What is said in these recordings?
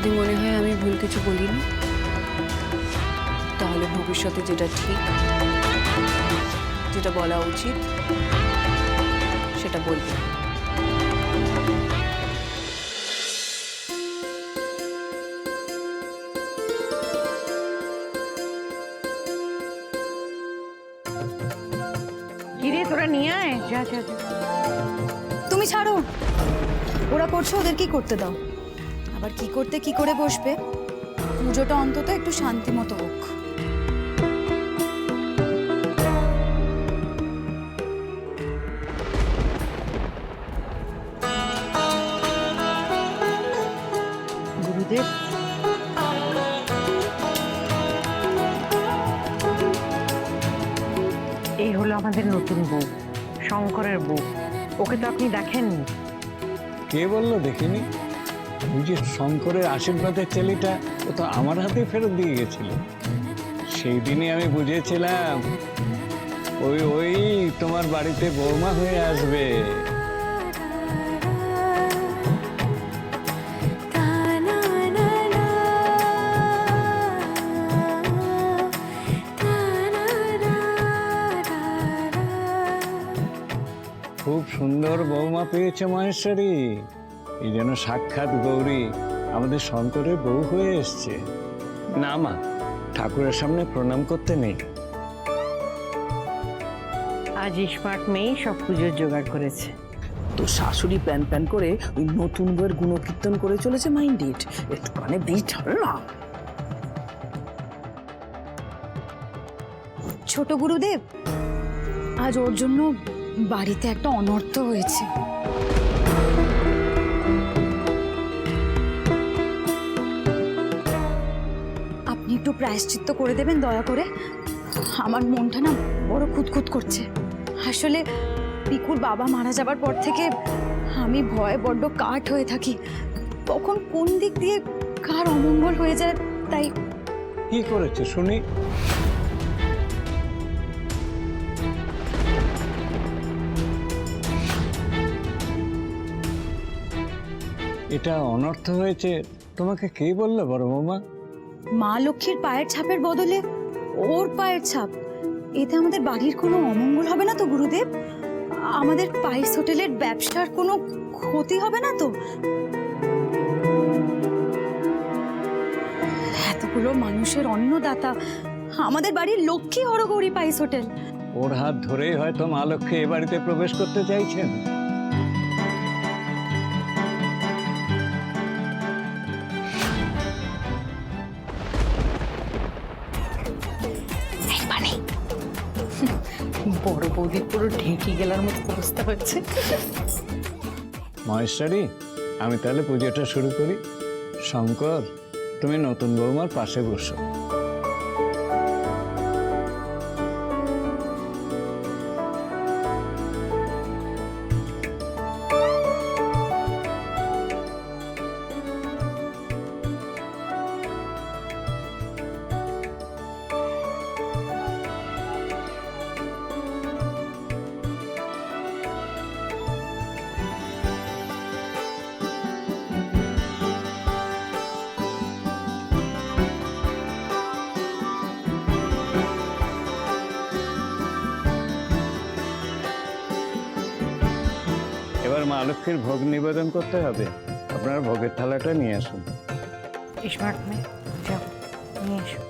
যদি মনে হয় আমি ভুল কিছু বলিনি, তাহলে ভবিষ্যতে যেটা ঠিক, যেটা বলা উচিত, সেটা বলবে। কিরে তোরা নিয়ে আয়, যা যা যা। তুমি ছাড়ো, ওরা করছে, ওদের কি করতে দাও। আবার কি করতে কি করে বসবে, পুজোটা অন্তত একটু শান্তি মতো হোক। গুরুদেব, এই হলো আমাদের নতুন বউ, শঙ্করের বউ। ওকে তো আপনি দেখেননি। কে বললো দেখিনি? ওই যে শঙ্করের আশীর্বাদের ছেলেটা, ও তো আমার হাতে ফেরত দিয়ে গেছিল। সেই দিনই আমি বুঝেছিলাম ওই ওই তোমার বাড়িতে বৌমা হয়ে আসবে। খুব সুন্দর বৌমা পেয়েছে মহেশ্বরী। এই যেন সাক্ষাৎ গৌরী আমাদের শঙ্করের বউ হয়ে এসছে। না মা, ঠাকুরের সামনে প্রণাম করতে নেই। আজ স্মার্ট মেয়েই সব পুজোর জোগাড় করেছে। তো শাশুড়ি প্যান প্যান করে ওই নতুন বইয়ের গুণকীর্তন করে চলেছে মাইন্ডেড। একটু কানে দিই ছাড় না। ছোট গুরুদেব, আজ ওর জন্য বাড়িতে একটা অনর্থ হয়েছে। আপনি একটু প্রায়শ্চিত্ত করে দেবেন দয়া করে। আমার মনটা না বড় খুঁতখুত করছে। আসলে পিকুর বাবা মারা যাবার পর থেকে আমি ভয়ে বড্ড কাঠ হয়ে থাকি। তখন কোন দিক দিয়ে কার অমঙ্গল হয়ে যায়, তাই। কি করেছে শুনি? এটা অনর্থ হয়েছে তোমাকে কে বললো বড় বৌমা? মা লক্ষ্মীর পায়ের ছাপের বদলে ওর পায়ের ছাপ। এতে আমাদের বাড়ির কোনো অমঙ্গল হবে না তো গুরুদেব? আমাদের পাইস হোটেলের ব্যবসার কোনো ক্ষতি হবে না তো? এতগুলো মানুষের অন্নদাতা, আমাদের বাড়ির লক্ষ্মী হরগৌরী পাইস হোটেল। ওর হাত ধরেই হয়তো মা লক্ষ্মী এ বাড়িতে প্রবেশ করতে চাইছেন। বড় বৌদির পুরো ঢেঁকি গেলার মতো অবস্থা হচ্ছে। মহেশ্বরী, আমি তাহলে পুজোটা শুরু করি। শঙ্কর, তুমি নতুন বৌমার পাশে বসো। এবার মা লক্ষ্মীর ভোগ নিবেদন করতে হবে। আপনার ভোগের থালাটা নিয়ে আসুন। স্মার্ট মেয়ে, যাও নিয়ে এসো।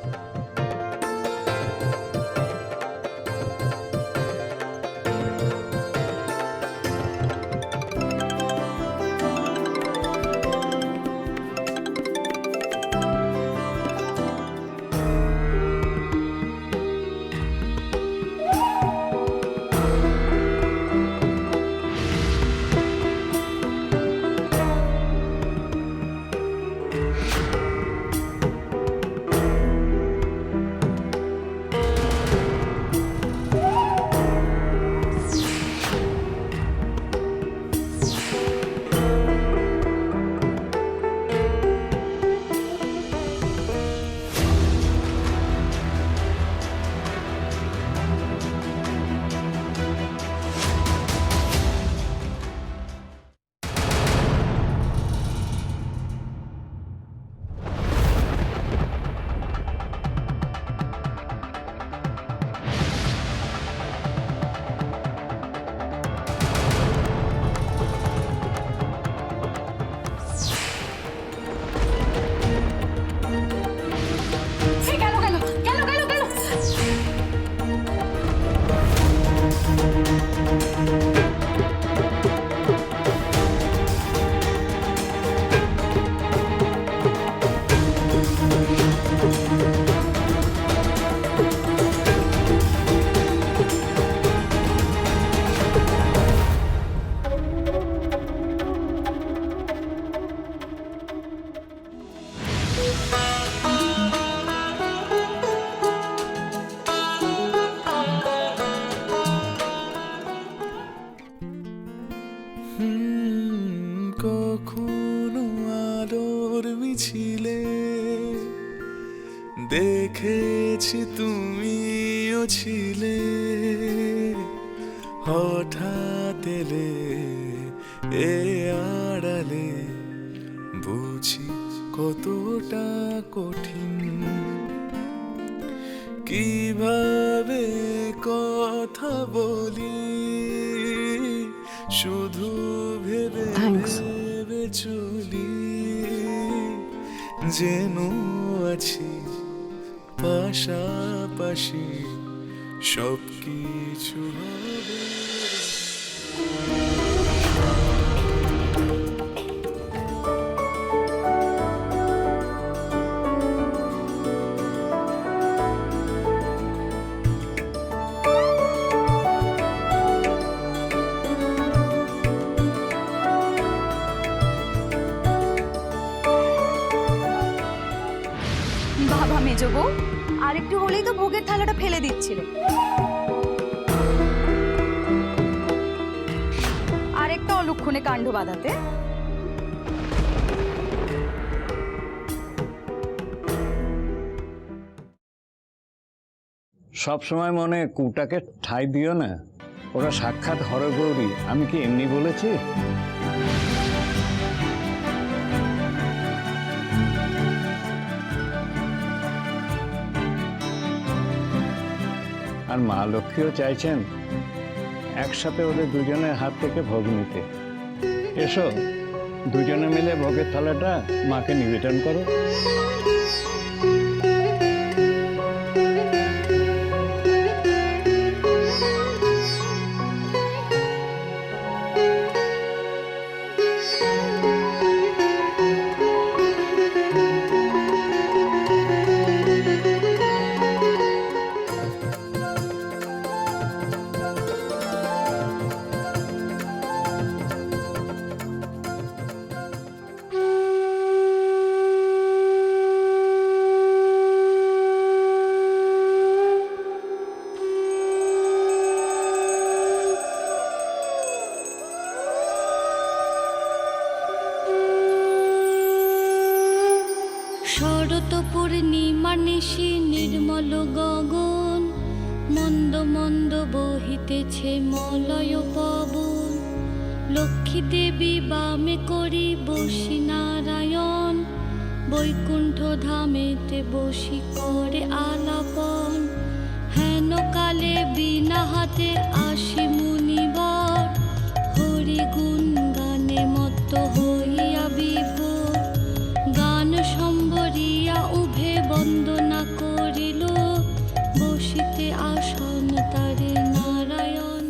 কখনো আলোর মিছিলে, দেখেছি তুমিও ছিলে, হঠাৎ এলে এ আড়ালে, বুঝি কতটা কঠিন, কিভাবে কথা বলি শুধু ভেবে ভেবে চলি, যেন আছি পাশাপাশি সব কিছু হবে। বাবা মেজো বউ আর একটু হলেই তো ভোগের থালাটা ফেলে দিচ্ছিল। আর একটা অলক্ষণে কাণ্ড বাঁধাতে। সব সময় মনে কুটাকে ঠাই দিও না, ওরা সাক্ষাৎ হরগৌরী, আমি কি এমনি বলেছি? আর মা লক্ষ্মীও চাইছেন একসাথে ওদের দুজনের হাত থেকে ভোগ নিতে। এসো দুজনে মিলে ভোগের থালাটা মাকে নিবেদন করো। শরৎ পূর্ণিমার নিশি নির্মল গগন, মন্দ মন্দ বহিতেছে মলয় পবন, লক্ষ্মী দেবী বামে করি বসি নারায়ণ, বৈকুণ্ঠ ধামেতে বসি করে আলাপন, হেন কালে বিনা হাতে আসি মুনিবর, হরি গুণ গানে মত্ত হইয়া বিভোর, গান সম্বরিয়া উভে বন্দনা করিল, বসিতে আসন তারে নারায়ণ।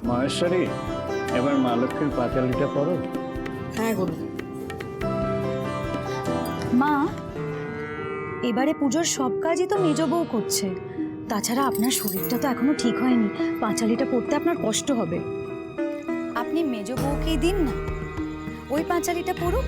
মহেশ্বরী, এবার মা লক্ষ্মীর পাঁচালিটা পড়ো। হ্যাঁ গুরুদেব। মা, এবারে পুজোর সব কাজই তো মেজ বউ করছে। তাছাড়া আপনার শরীরটা তো এখনো ঠিক হয়নি, পাঁচালিটা পড়তে আপনার কষ্ট হবে। আপনি মেজ বউকেই দিন না, ওই পাঁচালিটা পড়ুক।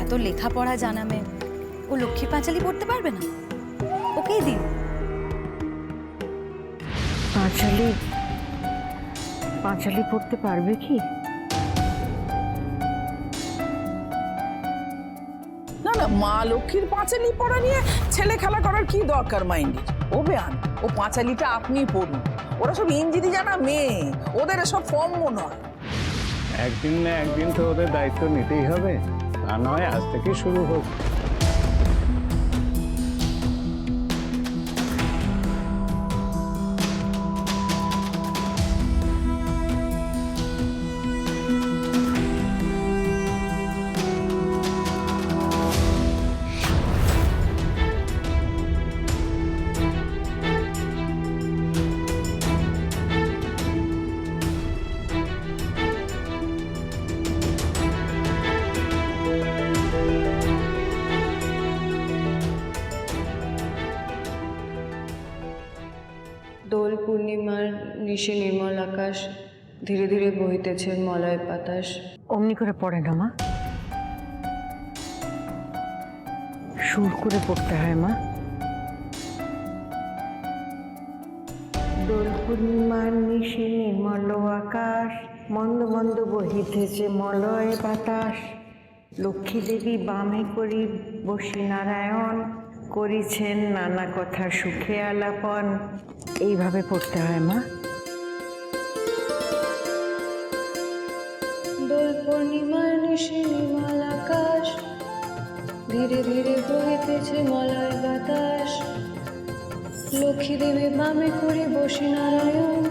এত লেখাপড়া জানা মেয়ে, ও লক্ষ্মীর পাঁচালি পড়তে পারবে না? ওকেই দিন। পাঁচালি পড়তে পারবে কি? না না, মা লক্ষ্মীর পাঁচালি পড়া নিয়ে ছেলে খেলা করার কি দরকার মাইন্ডের? ও বেয়ান, ও পাঁচালিটা আপনি পড়ুন। ওরা সব ইংরেজি জানা মেয়ে, ওদের সব ফর্ম মনে হয়। একদিন না একদিন তো ওদের দায়িত্ব নিতেই হবে, তা নয় আজ থেকে শুরু হোক। দোল পূর্ণিমার নিশে নির্মল আকাশ, ধীরে ধীরে বহিতেছে মলয় বাতাস। অমনি করে পড়ে না মা, সুর করে পড়তে হয় মা। দোল পূর্ণিমার নিশে নির্মল আকাশ, মন্দ মন্দ বহিতেছে মলয় বাতাস। লক্ষ্মী দেবী বামে করি বসি নারায়ণ, করিছেন নানা কথা সুখে আলাপন। এইভাবে পড়তে হয় মা। দোল পূর্ণিমার নিশে নির্মল আকাশ, ধীরে ধীরে বহিতেছে মলয় বাতাস। লক্ষ্মী দেবী বামে করে বসি নারায়ণ,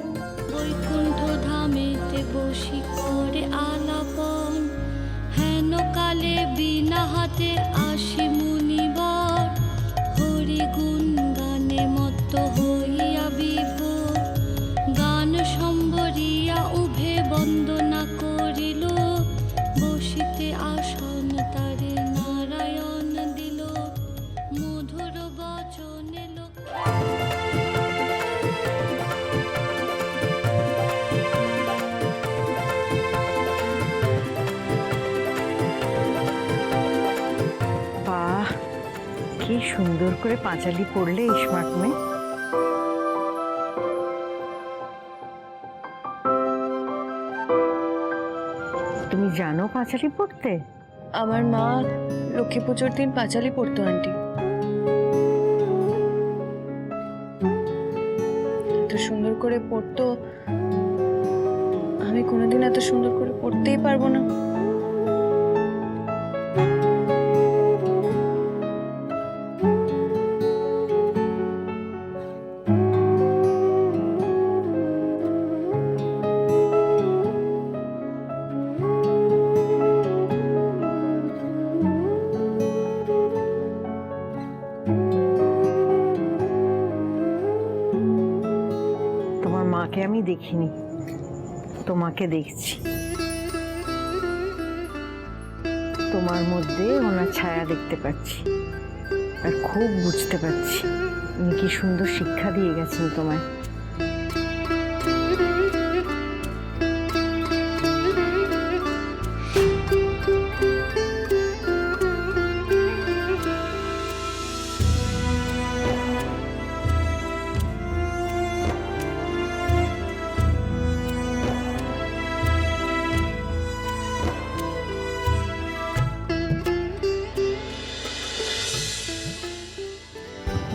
বৈকুণ্ঠ ধামেতে বসি করে আলাপন। হেন কালে বিনা হাতে আসি মুনিবর, হরি গুণ গানে মত্ত হইয়া বিভোর। গান সম্বরিয়া উভে বন্দনা করিল, বসিতে আসন তারে নারায়ণ দিল। মধুর বচনে বাহ, কি সুন্দর করে পাঁচালি পড়লে স্মার্ট মেয়ে। তুমি জানো পাঁচালি পড়তে? আমার মা লক্ষ্মী পুজোর দিন পাঁচালি পড়তো আন্টি। এত সুন্দর করে পড়তো, আমি কোনোদিন এত সুন্দর করে পড়তেই পারবো না। তোমার মাকে আমি দেখিনি, তোমাকে দেখছি। তোমার মধ্যে ওনার ছায়া দেখতে পাচ্ছি, আর খুব বুঝতে পারছি উনি কি সুন্দর শিক্ষা দিয়ে গেছেন তোমায়।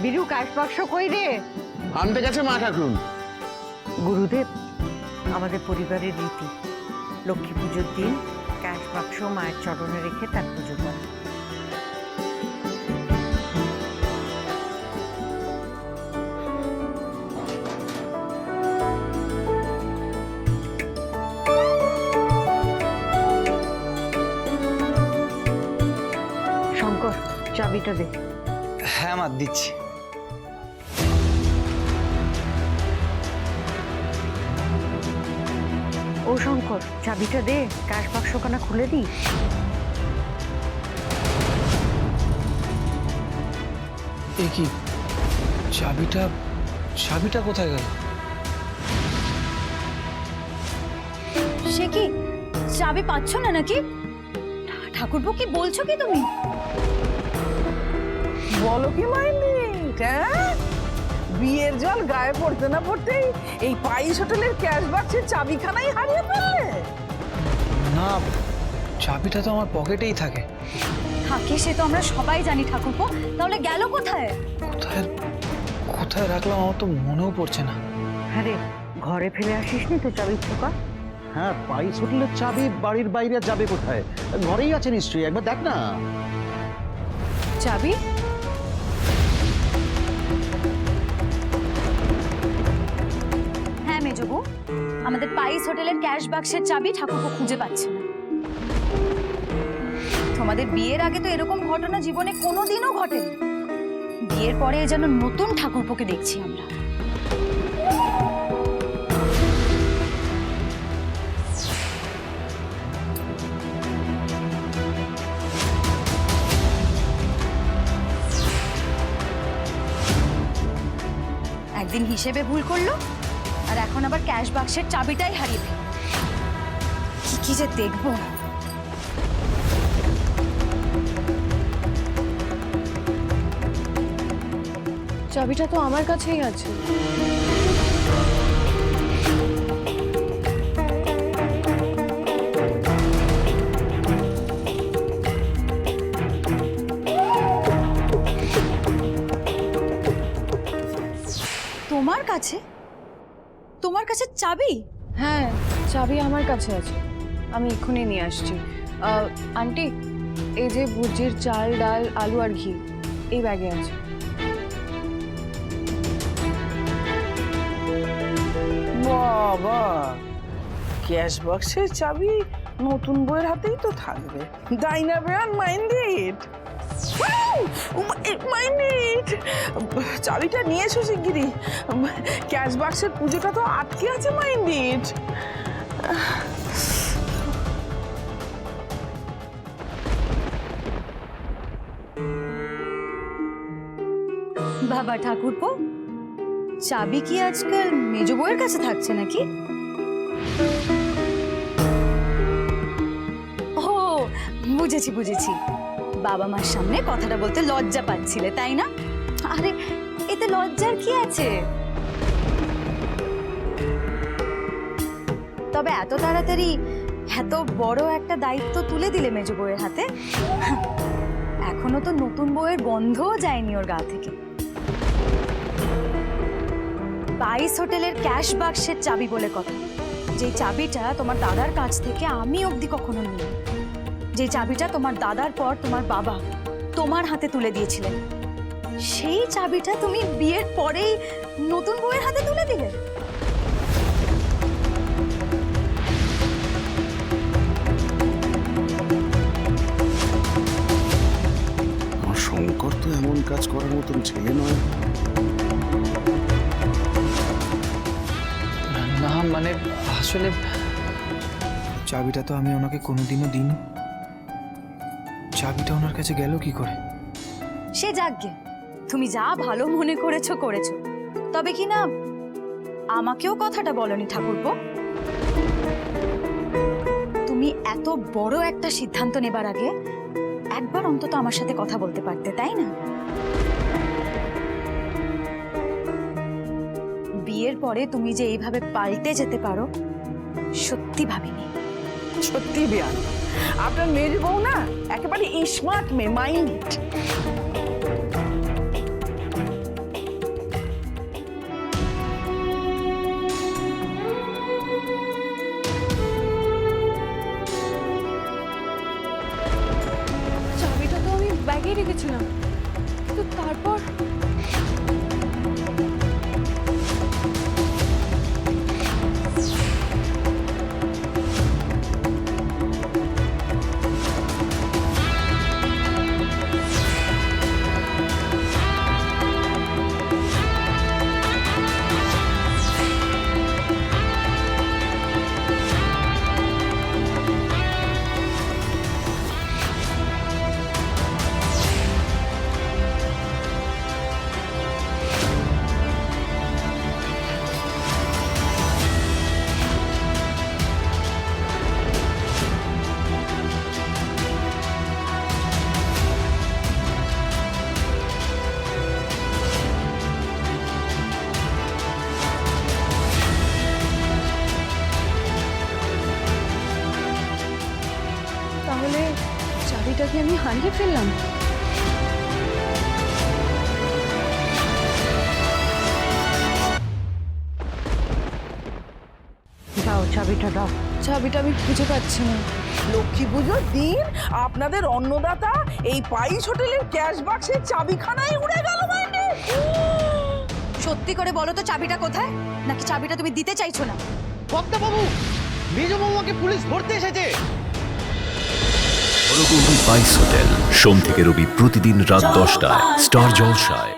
বিরু, কাশ বাক্স কই রে? আনতে গেছে মা ঠাকুরুন। গুরুদেব, আমাদের পরিবারের রীতি লক্ষ্মী পুজোর দিন ক্যাশ বাক্স মায়ের চরণে রেখে তার পুজো করা। চাবিটা দে। হ্যাঁ মা, দিচ্ছি। ও শঙ্কর, চাবিটা দে, ক্যাশ বাক্সখানা খুলে দিই। এ কি, চাবিটা চাবিটা কোথায় গেল? সে কি, চাবি পাচ্ছ না নাকি? ঠাকুরপো, কি বলছো কি তুমি? বলো কি মাইন্ডিট, হ্যাঁ? বিয়ের জল গায়ে পড়তে না পড়তেই এই পাইস হোটেলের ক্যাশ বাক্সের চাবিখানাই হারিয়ে ফেললে? না, চাবিটা তো আমার পকেটেই থাকে। থাকে সে তো আমরা সবাই জানি ঠাকুরপো, তাহলে গেল কোথায়? কোথায় কোথায় রাখলাম আমার তো মনেও পড়ছে না। হ্যাঁ রে, ঘরে ফেলে আসিসনি তো চাবির ঠোকা? হ্যাঁ, পাইস হোটেলের চাবি বাড়ির বাইরে যাবে কোথায়? ঘরেই আছে নিশ্চয়ই, একবার দেখ না। চাবি? হ্যাঁ মেজবু, আমাদের পাইস হোটেলের ক্যাশ বাক্সের চাবি ঠাকুরপো খুঁজে পাচ্ছে না। তোমাদের বিয়ের আগে তো এরকম ঘটনা জীবনে কোনোদিনও ঘটেনি। বিয়ের পরে যেন নতুন ঠাকুরপোকে দেখছি আমরা। একদিন হিসেবে ভুল করলো, আর এখন আবার ক্যাশ বাক্সের চাবিটাই হারিয়ে ফেলল। কি যে দেখবো। চাবিটা তো আমার কাছেই আছে। তোমার কাছে? তোমার কাছে চাবি? হ্যাঁ, চাবি আমার কাছে আছে, আমি এক্ষুনি নিয়ে আসছি। আন্টি, এই যে ভুজির চাল, ডাল, আলু আর ঘি এই ব্যাগে আছে। বাবা, ক্যাশ বাক্সের চাবি নতুন বইয়ের হাতেই তো থাকবে, তাই না বেয়ান মাইন্ডিট? মাইন্ডিট, চাবিটা নিয়ে এসো শিগগিরি। ক্যাশ বাক্সের পুজোটা তো আটকে আছে মাইন্ডিট। বাবা ঠাকুরপো, চাবি কি আজকাল মেজ বউয়ের কাছে থাকছে নাকি? ও বুঝেছি বুঝেছি, বাবা মার সামনে কথাটা বলতে লজ্জা পাচ্ছিলে তাই না? আরে এতে লজ্জার কি আছে? তবে এত তাড়াতাড়ি এত বড় একটা দায়িত্ব তুলে দিলে মেজ বউয়ের হাতে, এখনো তো নতুন বউয়ের গন্ধও যায়নি ওর গা থেকে। পাইস হোটেলের ক্যাশ বাক্সের চাবি বলে কথা, যে চাবিটা তোমার দাদার কাছ থেকে আমি অবধি কখনো নিই, যে চাবিটা তোমার দাদার পর তোমার বাবা তোমার হাতে তুলে দিয়েছিলেন, সেই চাবিটা তুমি বিয়ের পরেই নতুন বউয়ের হাতে তুলে দিলে। আমার শঙ্কর তো এমন কাজ করার মতন ছেলে নয়। না মানে, আসলে চাবিটা তো আমি ওনাকে কোনোদিনও দিইনি। চাবিটা ওনার কাছে গেল কি করে? সে যাকগে, তুমি যা ভালো মনে করেছো করেছো, তবে কি না আমাকেও কথাটা বলনি ঠাকুরপো? তুমি এত বড় একটা সিদ্ধান্ত নেবার আগে একবার অন্তত আমার সাথে কথা বলতে পারতে, তাই না? বিয়ের পরে তুমি যে এইভাবে পাল্টে যেতে পারো সত্যি ভাবিনি। সত্যি বেয়ান, আপনার মেয়ের বউ না একেবারে স্মার্ট মেয়ে, মাইন্ডিট। চাবিটা তো আমি ব্যাগেই রেখেছিলাম, তো তারপর তাহলে চাবিটা কি আমি হারিয়ে ফেললাম? দাও চাবিটা দাও। চাবিটা আমি খুঁজে পাচ্ছি না। লক্ষ্মী পুজোর দিন আপনাদের অন্নদাতা এই পাইস হোটেলের ক্যাশ বাক্সের চাবিখানায় উড়ে গেল মাইন্ডি। সত্যি করে বলো তো চাবিটা কোথায়, নাকি চাবিটা তুমি দিতে চাইছো না? পদ্মা বাবু, মেজ বৌমাকে পুলিশ ধরতে এসেছে। পাইস হোটেল সোম থেকে রবি প্রতিদিন রাত 10টায় স্টার জলসায়।